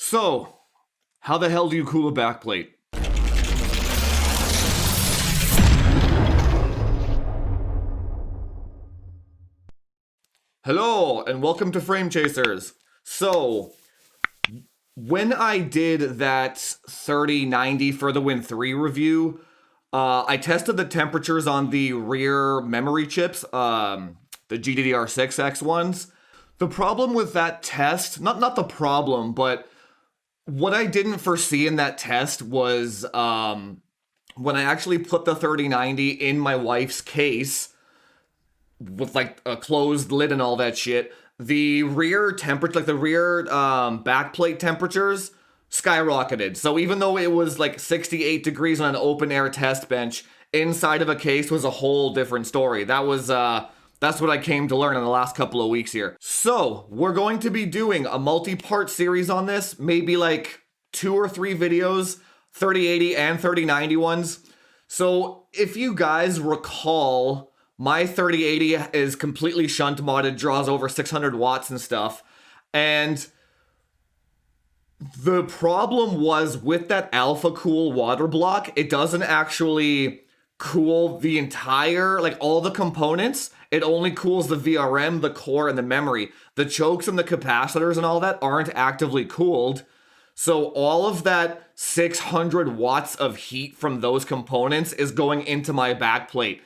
So, how the hell do you cool a backplate? Hello, and welcome to Frame Chasers. So, when I did that 3090 for the Win 3 review, I tested the temperatures on the rear memory chips, the GDDR6X ones. The problem with that test, not the problem, but what I didn't foresee in that test was when I actually put the 3090 in my wife's case with like a closed lid and all that shit, the rear temperature, like the rear backplate temperatures skyrocketed. So even though it was like 68 degrees on an open air test bench, inside of a case was a whole different story. That's what I came to learn in the last couple of weeks here. So we're going to be doing a multi-part series on this, maybe like 2 or 3 videos, 3080 and 3090 ones. So if you guys recall, my 3080 is completely shunt modded, draws over 600 watts and stuff. And the problem was with that alpha cool water block, it doesn't actually cool the entire, like all the components. It only cools the VRM, the core, and the memory. The chokes and the capacitors and all that aren't actively cooled. So all of that 600 watts of heat from those components is going into my backplate.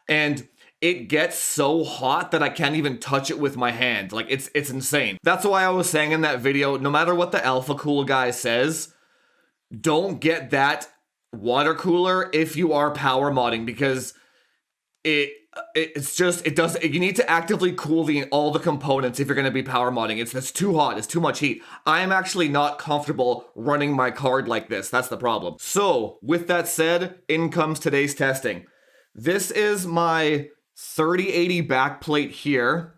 And it gets so hot that I can't even touch it with my hand. Like, it's insane. That's why I was saying in that video, no matter what the alpha cool guy says, don't get that water cooler if you are power modding, because you need to actively cool all the components if you're going to be power modding. It's too hot. It's too much heat. I am actually not comfortable running my card like this. That's the problem. So with that said, in comes today's testing. This is my 3080 backplate here.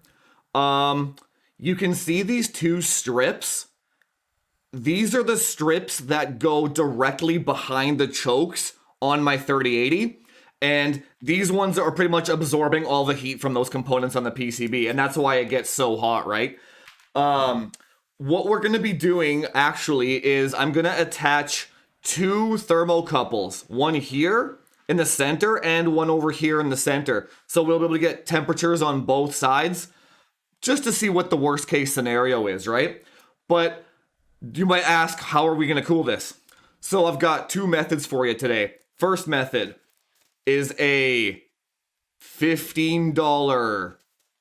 You can see these 2 strips. These are the strips that go directly behind the chokes on my 3080. And these ones are pretty much absorbing all the heat from those components on the PCB. And that's why it gets so hot, right? What we're going to be doing, actually, is I'm going to attach 2 thermocouples. One here in the center and one over here in the center. So we'll be able to get temperatures on both sides just to see what the worst case scenario is, right? But you might ask, how are we going to cool this? So I've got 2 methods for you today. First method is a $15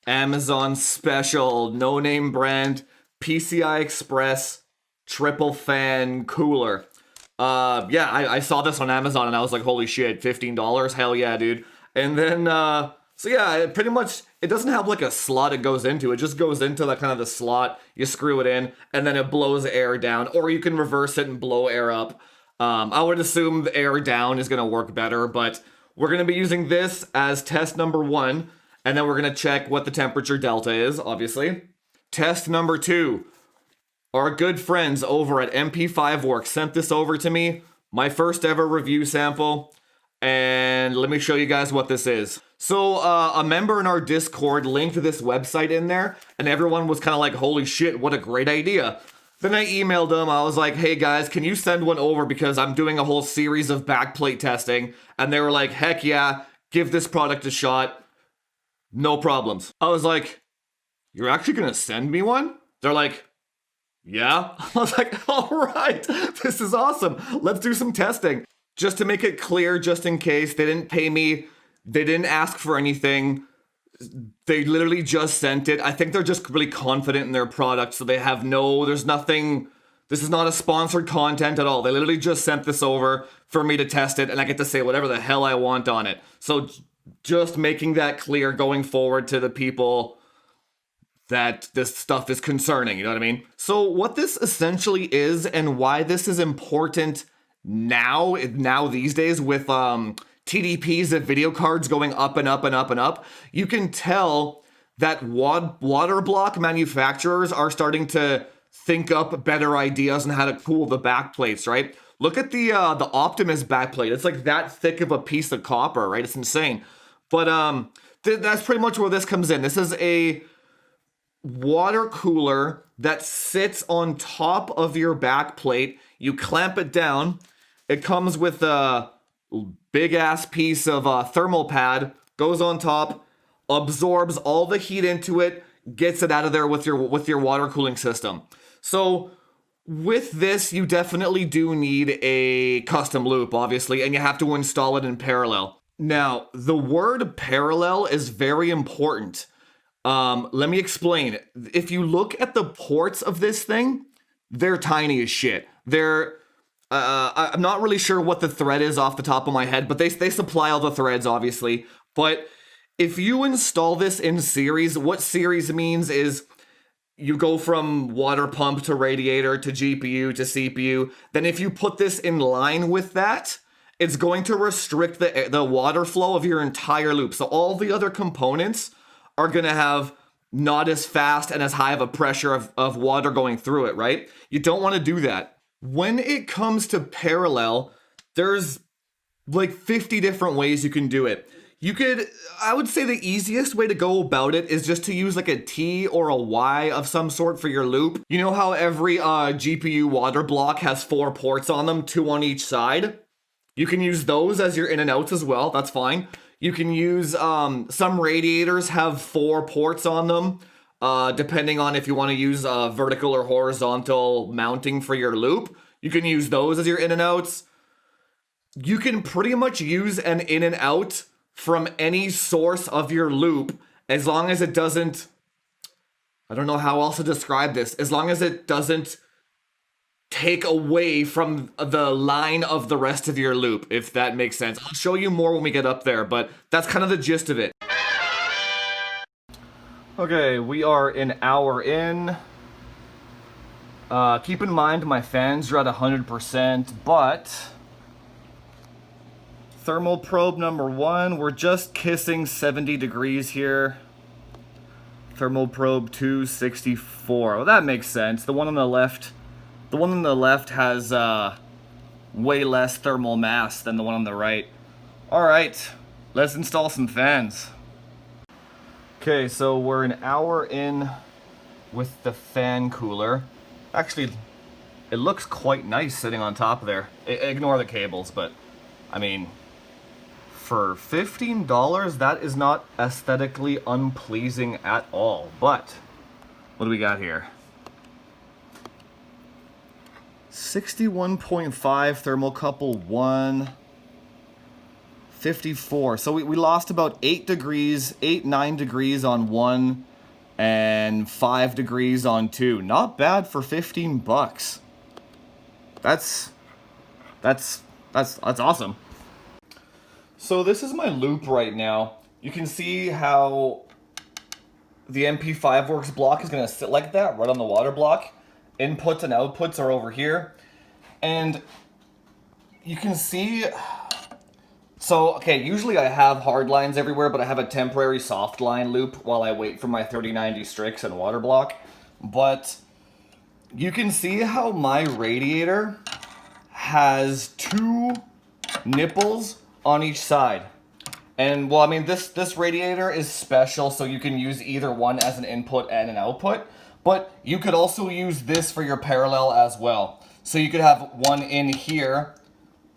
Amazon special, no-name brand, PCI Express triple fan cooler. Yeah, I saw this on Amazon and I was like, holy shit, $15? Hell yeah, dude. And then, so yeah, it doesn't have like a slot it goes into. It just goes into that kind of the slot. You screw it in and then it blows air down, or you can reverse it and blow air up. I would assume the air down is going to work better, but we're going to be using this as test number 1, and then we're going to check what the temperature delta is, obviously. Test number 2. Our good friends over at MP5WORKS sent this over to me, my first ever review sample, and let me show you guys what this is. So a member in our Discord linked this website in there, and everyone was kind of like, holy shit, what a great idea. Then I emailed them. I was like, hey guys, can you send one over because I'm doing a whole series of backplate testing? And they were like, heck yeah, give this product a shot. No problems. I was like, you're actually going to send me one? They're like, yeah. I was like, all right, this is awesome. Let's do some testing. Just to make it clear, just in case, they didn't pay me. They didn't ask for anything. They literally just sent it. I think they're just really confident in their product, so they have there's nothing, this is not a sponsored content at all. They literally just sent this over for me to test it, and I get to say whatever the hell I want on it. So just making that clear going forward to the people that this stuff is concerning, you know what I mean? So what this essentially is, and why this is important now these days with TDPs of video cards going up and up and up and up, you can tell that Waterblock manufacturers are starting to think up better ideas on how to cool the backplates, right? Look at the Optimus backplate. It's like that thick of a piece of copper, right? It's insane. But that's pretty much where this comes in. This is a water cooler that sits on top of your back plate. You clamp it down. It comes with a big ass piece of thermal pad, goes on top, absorbs all the heat into it, gets it out of there with your water cooling system. So with this, you definitely do need a custom loop, obviously, and you have to install it in parallel. Now, the word parallel is very important. Let me explain. If you look at the ports of this thing, they're tiny as shit. I'm not really sure what the thread is off the top of my head, but they supply all the threads, obviously. But if you install this in series, what series means is you go from water pump to radiator to GPU to CPU. Then if you put this in line with that, it's going to restrict the water flow of your entire loop. So all the other components are going to have not as fast and as high of a pressure of water going through it, right? You don't want to do that. When it comes to parallel, there's like 50 different ways you can do it. I would say the easiest way to go about it is just to use like a T or a Y of some sort for your loop. You know how every GPU water block has 4 ports on them, 2 on each side? You can use those as your in and outs as well, that's fine. You can use, some radiators have 4 ports on them, depending on if you want to use vertical or horizontal mounting for your loop. You can use those as your in and outs. You can pretty much use an in and out from any source of your loop, as long as it doesn't, I don't know how else to describe this, as long as it doesn't take away from the line of the rest of your loop, if that makes sense. I'll show you more when we get up there, but that's kind of the gist of it. Okay, we are an hour in. Keep in mind my fans are at 100%, but thermal probe number 1, we're just kissing 70 degrees here. Thermal probe 2, 64. Well, that makes sense. The one on the left has way less thermal mass than the one on the right. All right, let's install some fans. Okay, so we're an hour in with the fan cooler. Actually, it looks quite nice sitting on top of there. Ignore the cables, but I mean, for $15, that is not aesthetically unpleasing at all. But what do we got here? 61.5 thermocouple 1, 54. So we lost about 8 degrees, 9 degrees on 1 and 5 degrees on 2. Not bad for 15 bucks. That's awesome. So this is my loop right now. You can see how the MP5WORKS block is going to sit like that right on the water block. Inputs and outputs are over here, and you can see, so okay, usually I have hard lines everywhere, but I have a temporary soft line loop while I wait for my 3090 Strix and Waterblock. But you can see how my radiator has 2 nipples on each side. And well, I mean, this radiator is special, so you can use either one as an input and an output. But you could also use this for your parallel as well. So you could have one in here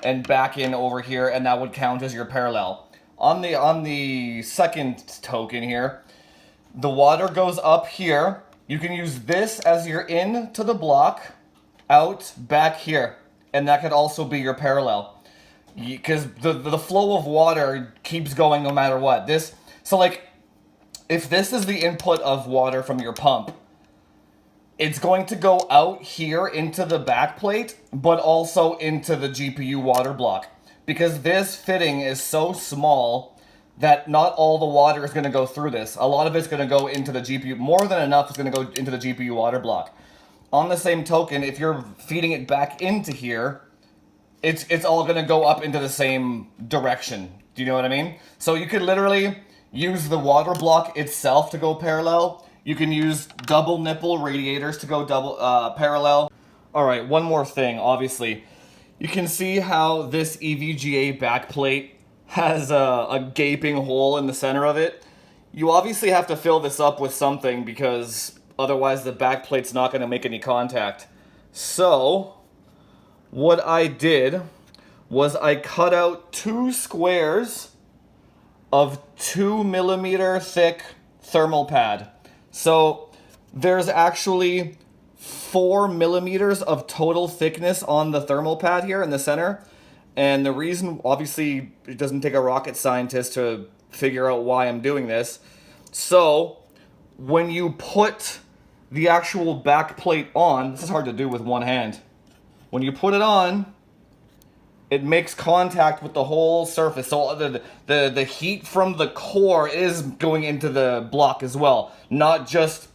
and back in over here, and that would count as your parallel. On the second token here, the water goes up here. You can use this as your in to the block, out, back here. And that could also be your parallel. Because the flow of water keeps going no matter what. So like, if this is the input of water from your pump, it's going to go out here into the backplate, but also into the GPU water block. Because this fitting is so small that not all the water is going to go through this. A lot of it's going to go into the GPU. More than enough is going to go into the GPU water block. On the same token, if you're feeding it back into here, it's all going to go up into the same direction. Do you know what I mean? So you could literally use the water block itself to go parallel. You can use double nipple radiators to go parallel. All right, one more thing, obviously. You can see how this EVGA backplate has a gaping hole in the center of it. You obviously have to fill this up with something because Otherwise, the backplate's not going to make any contact. So, what I did was I cut out 2 squares of 2mm thick thermal pad. So, there's actually 4mm of total thickness on the thermal pad here in the center. And the reason, obviously, it doesn't take a rocket scientist to figure out why I'm doing this. So, when you put the actual back plate on, this is hard to do with one hand. When you put it on, it makes contact with the whole surface. So the heat from the core is going into the block as well. Not just,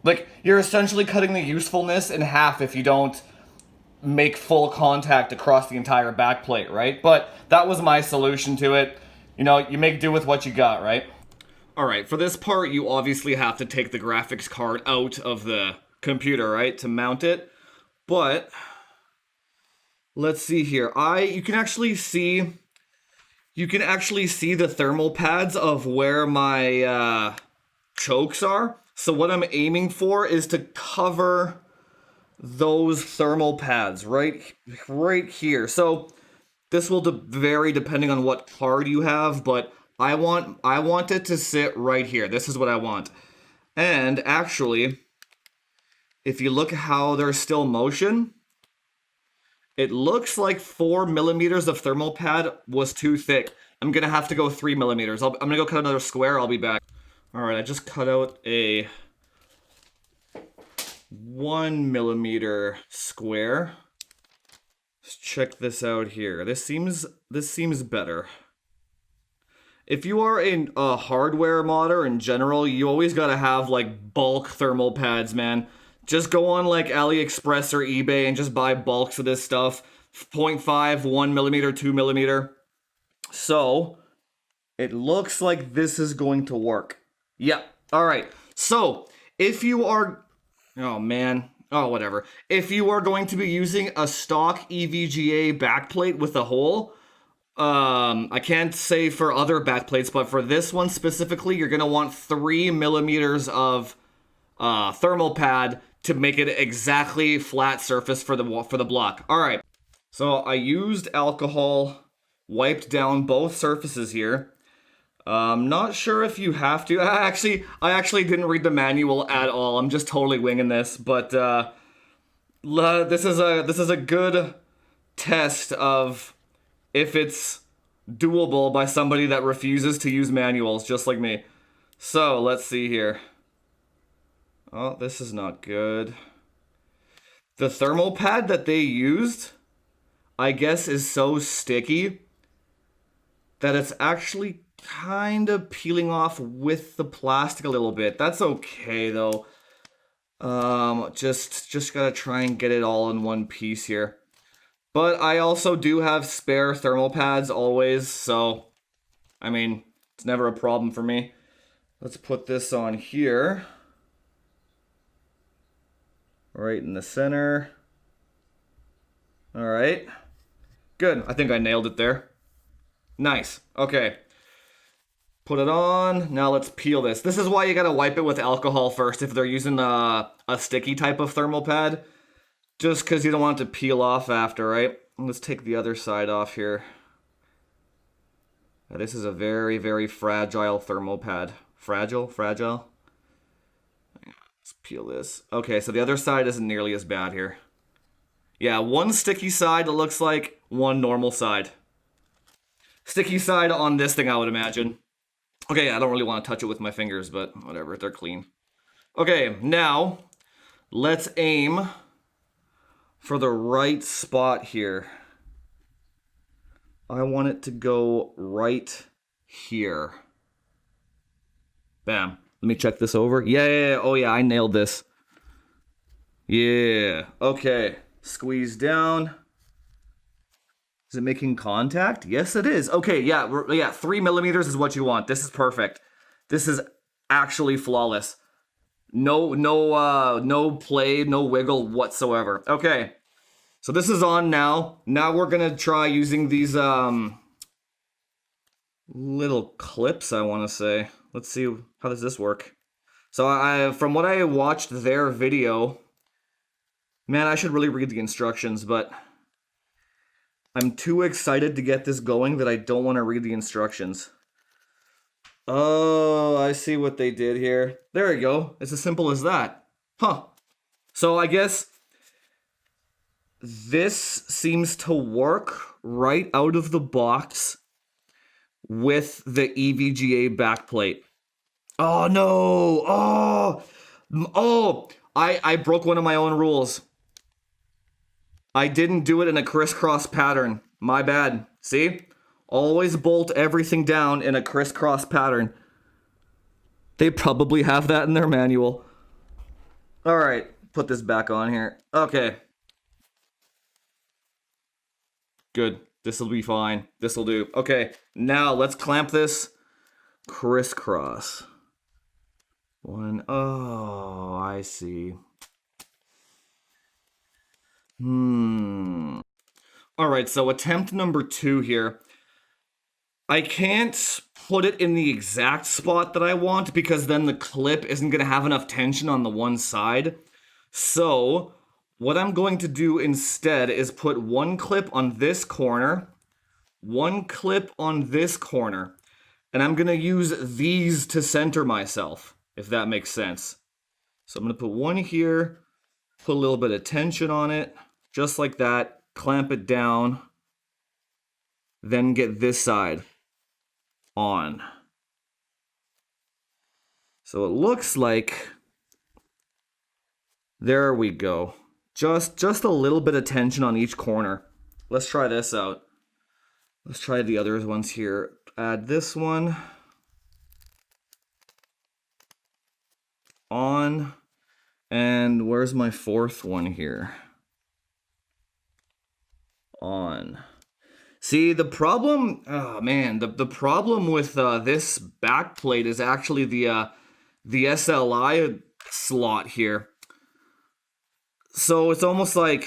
like, you're essentially cutting the usefulness in half if you don't make full contact across the entire back plate, right? But that was my solution to it. You know, you make do with what you got, right? Alright, for this part, you obviously have to take the graphics card out of the computer, right, to mount it. But let's see here. You can actually see the thermal pads of where my chokes are. So what I'm aiming for is to cover those thermal pads right here. So this will vary depending on what card you have, but I want it to sit right here. This is what I want. And actually, if you look how there's still motion, it looks like 4mm of thermal pad was too thick. I'm gonna have to go 3mm. I'm gonna go cut another square. I'll be back. All right, I just cut out a 1mm square. Let's check this out here. This seems better. If you are a hardware modder in general, you always gotta have like bulk thermal pads, man. Just go on like AliExpress or eBay and just buy bulks of this stuff. 0.5, 1mm, 2mm. So, it looks like this is going to work. Yeah, alright. So, if you are... Oh, man. Oh, whatever. If you are going to be using a stock EVGA backplate with a hole... I can't say for other backplates, but for this one specifically, you're gonna want 3mm of thermal pad to make it exactly flat surface for the block. All right, so I used alcohol, wiped down both surfaces here. Not sure if you have to. I actually didn't read the manual at all. I'm just totally winging this, but this is a good test of if it's doable by somebody that refuses to use manuals, just like me. So, let's see here. Oh, this is not good. The thermal pad that they used, I guess, is so sticky that it's actually kind of peeling off with the plastic a little bit. That's okay, though. Just gotta try and get it all in one piece here. But I also do have spare thermal pads always, so, I mean, it's never a problem for me. Let's put this on here. Right in the center. All right. Good, I think I nailed it there. Nice, okay. Put it on, now let's peel this. This is why you gotta wipe it with alcohol first if they're using a sticky type of thermal pad. Just because you don't want it to peel off after, right? Let's take the other side off here. This is a very, very fragile thermal pad. Fragile? Let's peel this. Okay, so the other side isn't nearly as bad here. Yeah, one sticky side, it looks like, one normal side. Sticky side on this thing, I would imagine. Okay, I don't really want to touch it with my fingers, but whatever, they're clean. Okay, now, let's aim for the right spot here. I want it to go right here. Bam. Let me check this over. Yeah. Oh yeah, I nailed this. Yeah. Okay. Squeeze down. Is it making contact? Yes, it is. Okay, yeah, 3mm is what you want. This is perfect. This is actually flawless. No play, no wiggle whatsoever. Okay, so this is on now. Now we're gonna try using these little clips, I want to say. Let's see, how does this work? So from what I watched their video, man, I should really read the instructions, but I'm too excited to get this going that I don't want to read the instructions. Oh, I see what they did here. There you go. It's as simple as that. Huh. So I guess this seems to work right out of the box with the EVGA backplate. Oh no! Oh! I broke one of my own rules. I didn't do it in a crisscross pattern. My bad. See? Always bolt everything down in a crisscross pattern. They probably have that in their manual. Alright, put this back on here. Okay. Good. This'll be fine. This'll do. Okay, now let's clamp this crisscross. One. Oh, I see. Alright, so attempt number 2 here. I can't put it in the exact spot that I want because then the clip isn't going to have enough tension on the one side. So, what I'm going to do instead is put one clip on this corner, one clip on this corner, and I'm going to use these to center myself, if that makes sense. So I'm going to put one here, put a little bit of tension on it, just like that, clamp it down, then get this side on. So it looks like, there we go. Just a little bit of tension on each corner. Let's try this out. Let's try the other ones here. Add this one on, and where's my fourth one here? On. See, the problem, oh man, the problem with this backplate is actually the SLI slot here. So it's almost like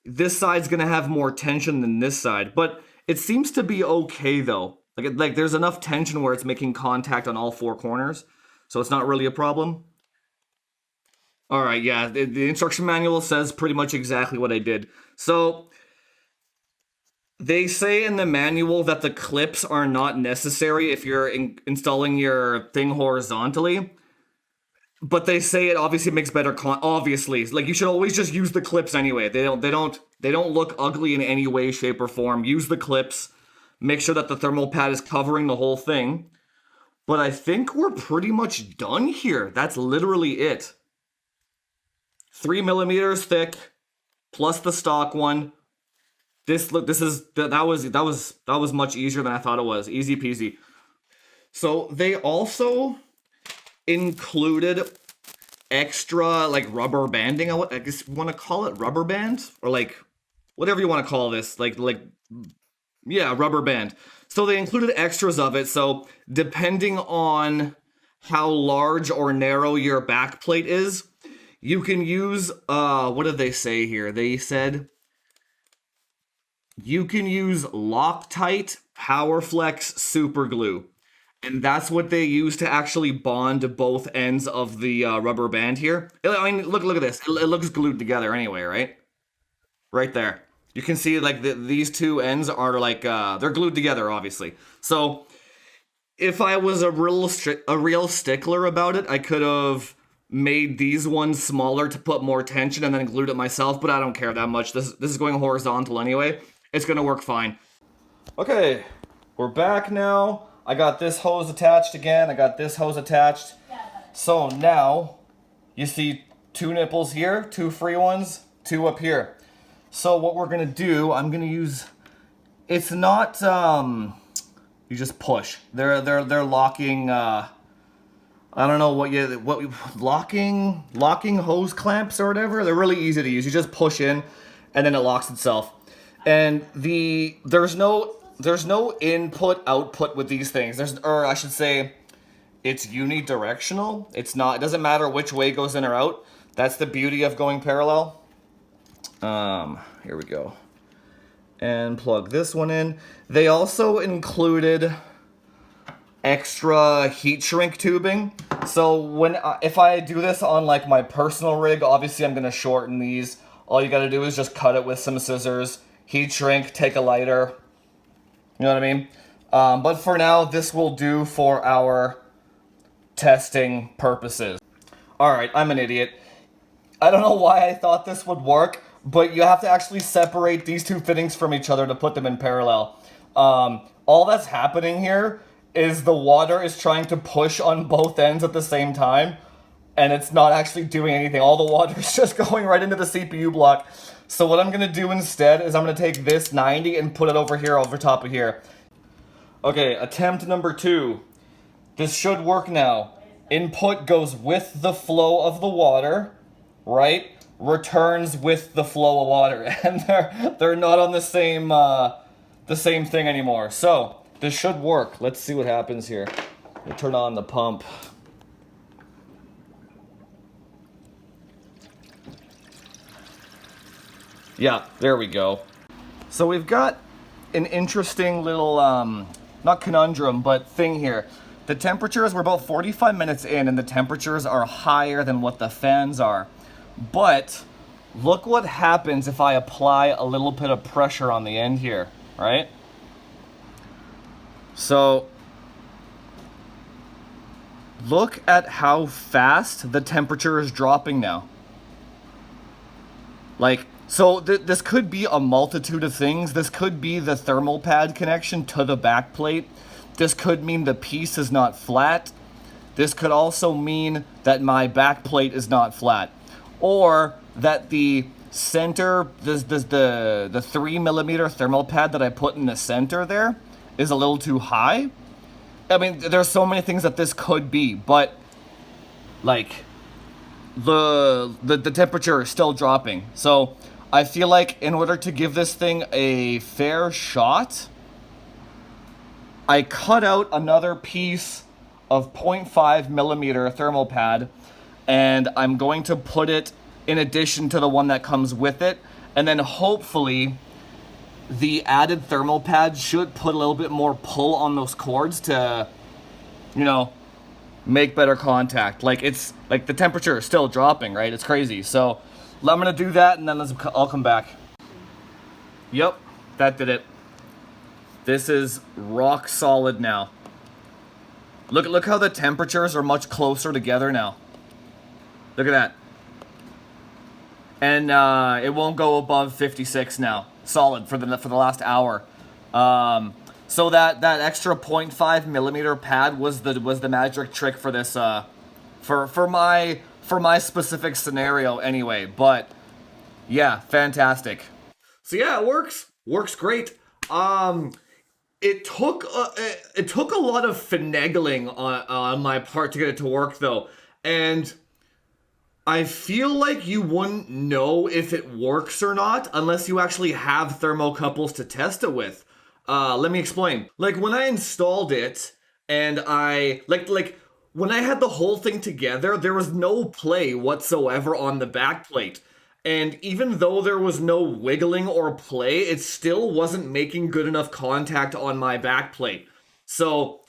this side's gonna have more tension than this side, but it seems to be okay though. Like there's enough tension where it's making contact on all 4 corners, so it's not really a problem. All right, yeah, the instruction manual says pretty much exactly what I did. So they say in the manual that the clips are not necessary if you're installing your thing horizontally. But they say it obviously makes better obviously. Like you should always just use the clips anyway. They don't look ugly in any way, shape, or form. Use the clips. Make sure that the thermal pad is covering the whole thing. But I think we're pretty much done here. That's literally it. 3 millimeters thick, plus the stock one. That was much easier than I thought it was. Easy peasy. So they also included extra like rubber banding. I guess you want to call it rubber band, or like whatever you want to call this. Yeah, rubber band. So they included extras of it. So depending on how large or narrow your backplate is, you can use what did they say here? They said you can use Loctite PowerFlex super glue. And that's what they use to actually bond both ends of the rubber band here. I mean, look at this. It looks glued together anyway, right? Right there. You can see like these two ends are like, they're glued together, obviously. So if I was a real stickler about it, I could have made these ones smaller to put more tension and then glued it myself, but I don't care that much. This is going horizontal anyway. It's gonna work fine. Okay, we're back now. I got this hose attached again. I got this hose attached. So now you see 2 nipples here, 2 free ones, 2 up here. So what we're gonna do, I'm gonna use, it's not, you just push. They're locking, I don't know locking hose clamps or whatever. They're really easy to use. You just push in and then it locks itself. And there's no input output with these things. Or I should say, it's unidirectional. It doesn't matter which way goes in or out. That's the beauty of going parallel. Here we go. And plug this one in. They also included extra heat shrink tubing. So if I do this on like my personal rig, obviously I'm gonna shorten these. All you gotta do is just cut it with some scissors, heat shrink, take a lighter. You know what I mean? But for now, this will do for our testing purposes. Alright, I'm an idiot. I don't know why I thought this would work, but you have to actually separate these two fittings from each other to put them in parallel. All that's happening here is the water is trying to push on both ends at the same time, and it's not actually doing anything. All the water is just going right into the CPU block. So what I'm going to do instead is I'm going to take this 90 and put it over here, over top of here. Okay, attempt number 2. This should work now. Input goes with the flow of the water, right? Returns with the flow of water, and they're not on the same thing anymore. So this should work. Let's see what happens here. We'll turn on the pump. Yeah, there we go. So we've got an interesting little, not conundrum, but thing here. The temperatures, we're about 45 minutes in, and the temperatures are higher than what the fans are. But look what happens if I apply a little bit of pressure on the end here, right? So look at how fast the temperature is dropping now. Like, so this could be a multitude of things. This could be the thermal pad connection to the backplate. This could mean the piece is not flat. This could also mean that my backplate is not flat. Or that the center, the 3mm thermal pad that I put in the center there is a little too high. I mean, there's so many things that this could be, but like the temperature is still dropping. So I feel like in order to give this thing a fair shot, I cut out another piece of 0.5mm thermal pad, and I'm going to put it in addition to the one that comes with it, and then hopefully the added thermal pad should put a little bit more pull on those cords to, you know, make better contact. Like, it's like the temperature is still dropping, right? It's crazy. So I'm gonna do that, and then I'll come back. Yep, that did it. This is rock solid now. Look how the temperatures are much closer together now. Look at that. And it won't go above 56 now. Solid for the last hour. So that extra 0.5mm pad was the magic trick for this for my specific scenario anyway. But yeah, fantastic. So yeah, it works great. It took a lot of finagling on my part to get it to work though, and I feel like you wouldn't know if it works or not unless you actually have thermocouples to test it with. Let me explain. Like, when I installed it, and I like when I had the whole thing together, there was no play whatsoever on the backplate. And even though there was no wiggling or play, it still wasn't making good enough contact on my backplate. So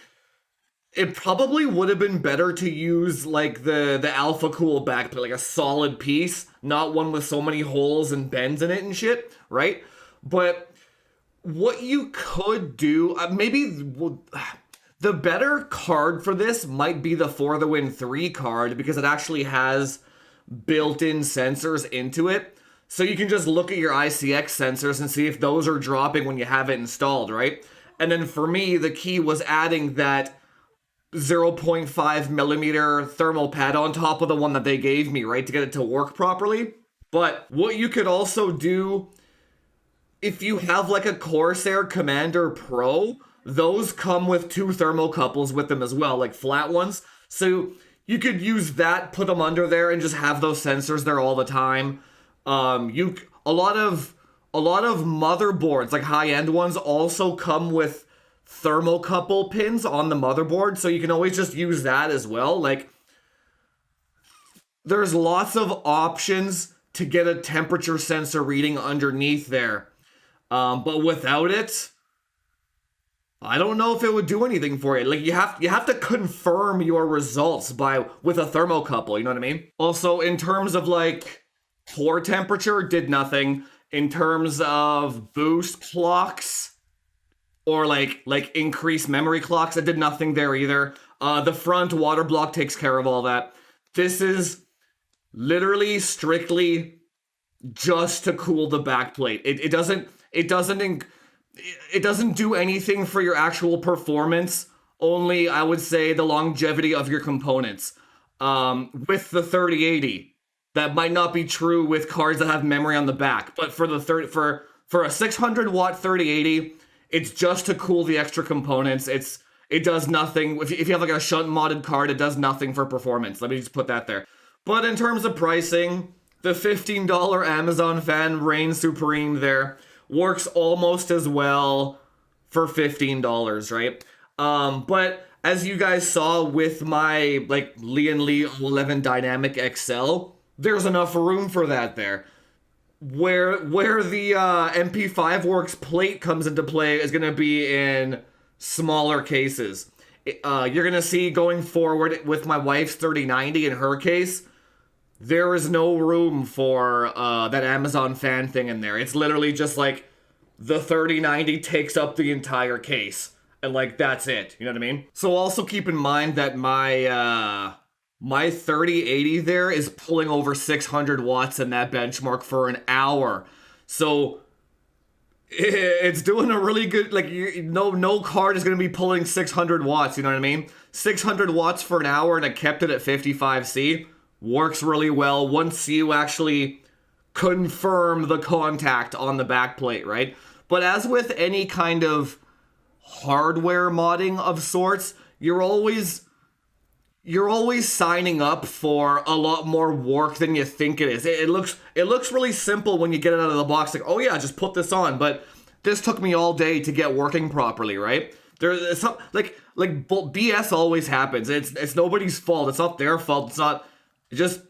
it probably would have been better to use like the Alpha Cool backplate, like a solid piece, not one with so many holes and bends in it and shit, right? But what you could do, maybe the better card for this might be the For the Win 3 card, because it actually has built-in sensors into it. So you can just look at your ICX sensors and see if those are dropping when you have it installed, right? And then for me, the key was adding that 0.5mm thermal pad on top of the one that they gave me, right, to get it to work properly. But what you could also do, if you have like a Corsair Commander Pro, those come with 2 thermocouples with them as well, like flat ones. So you could use that, put them under there, and just have those sensors there all the time. A lot of motherboards, like high-end ones, also come with thermocouple pins on the motherboard, so you can always just use that as well. Like, there's lots of options to get a temperature sensor reading underneath there. But without it, I don't know if it would do anything for you. Like you have to confirm your results with a thermocouple, you know what I mean? Also, in terms of like core temperature, did nothing. In terms of boost clocks or like increased memory clocks, it did nothing there either. The front Waterblock takes care of all that. This is literally strictly just to cool the backplate. It doesn't do anything for your actual performance, only I would say the longevity of your components. With the 3080, that might not be true with cards that have memory on the back, but for a 600 watt 3080, it's just to cool the extra components. It does nothing. If you have like a shunt modded card, it does nothing for performance. Let me just put that there. But in terms of pricing, the $15 Amazon fan reigns supreme there. Works almost as well for $15, right? But as you guys saw with my like Lian Li 11 Dynamic XL, there's enough room for that there. Where the MP5WORKS plate comes into play is going to be in smaller cases. You're going to see going forward with my wife's 3090 in her case, there is no room for that Amazon fan thing in there. It's literally just like the 3090 takes up the entire case. And like, that's it. You know what I mean? So also keep in mind that my 3080 there is pulling over 600 watts in that benchmark for an hour. So it's doing a really good, like, no card is going to be pulling 600 watts. You know what I mean? 600 watts for an hour, and I kept it at 55C. Works really well once you actually confirm the contact on the backplate, right? But as with any kind of hardware modding of sorts, you're always signing up for a lot more work than you think it is. It looks really simple when you get it out of the box, like, oh yeah, just put this on. But this took me all day to get working properly, right? There's some like BS always happens. It's nobody's fault. It's not their fault. It's not. Just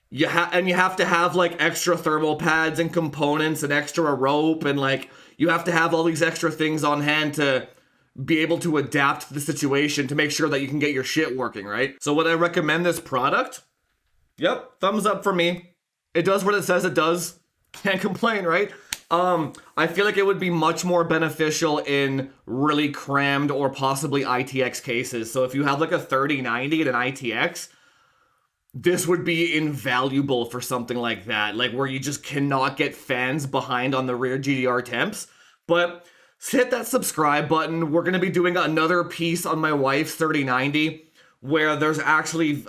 you have to have like extra thermal pads and components and extra rope, and like you have to have all these extra things on hand to be able to adapt to the situation to make sure that you can get your shit working, right? So would I recommend this product? Yep, thumbs up for me. It does what it says it does. Can't complain, right? I feel like it would be much more beneficial in really crammed or possibly ITX cases. So if you have like a 3090 and an ITX, this would be invaluable for something like that, like where you just cannot get fans behind on the rear GDR temps. But hit that subscribe button. We're going to be doing another piece on my wife's 3090 where there's actually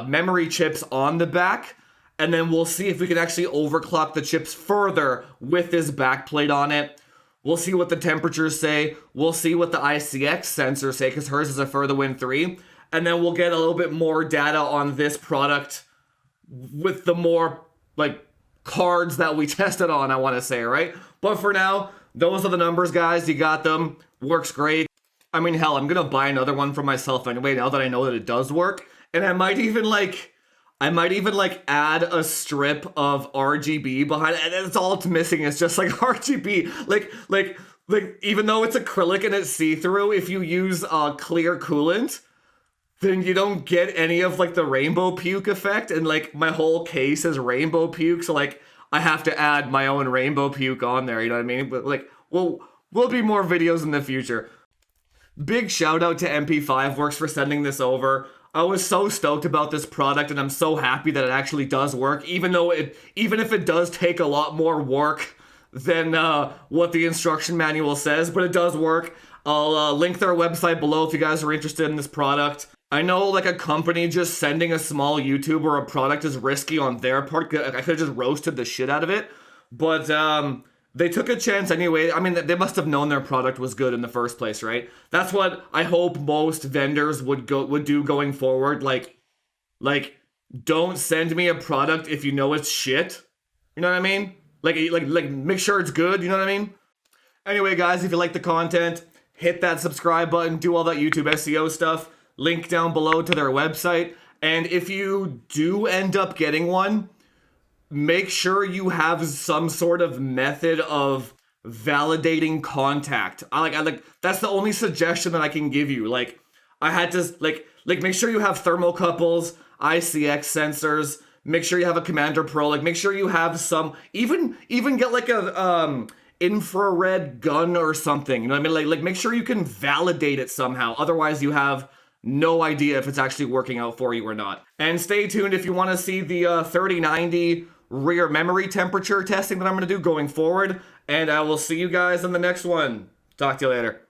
memory chips on the back, and then we'll see if we can actually overclock the chips further with this backplate on it. We'll see what the temperatures say. We'll see what the ICX sensors say, because hers is a FurtherWin 3. And then we'll get a little bit more data on this product with the more, like, cards that we tested on, I want to say, right? But for now, those are the numbers, guys. You got them. Works great. I mean, hell, I'm going to buy another one for myself anyway, now that I know that it does work. And I might even add a strip of RGB behind it. And that's all it's missing. It's just like RGB. Like, even though it's acrylic and it's see-through, if you use clear coolant, then you don't get any of like the rainbow puke effect, and like my whole case is rainbow puke, so like I have to add my own rainbow puke on there, you know what I mean? But like, will be more videos in the future. Big shout out to MP5WORKS for sending this over. I was so stoked about this product, and I'm so happy that it actually does work, even if it does take a lot more work than what the instruction manual says, but it does work. I'll link their website below if you guys are interested in this product. I know, like, a company just sending a small YouTuber a product is risky on their part. I could have just roasted the shit out of it. But they took a chance anyway. I mean, they must have known their product was good in the first place, right? That's what I hope most vendors would do going forward. Like, don't send me a product if you know it's shit. You know what I mean? Like make sure it's good. You know what I mean? Anyway, guys, if you like the content, hit that subscribe button. Do all that YouTube SEO stuff. Link down below to their website. And if you do end up getting one, make sure you have some sort of method of validating contact. I like that's the only suggestion that I can give you. Like, I had to like make sure you have thermocouples, ICX sensors. Make sure you have a Commander Pro. Like, make sure you have some. Even get like a infrared gun or something. You know what I mean? Like make sure you can validate it somehow. Otherwise, you have no idea if it's actually working out for you or not. And stay tuned if you want to see the 3090 rear memory temperature testing that I'm going to do going forward. And I will see you guys in the next one. Talk to you later.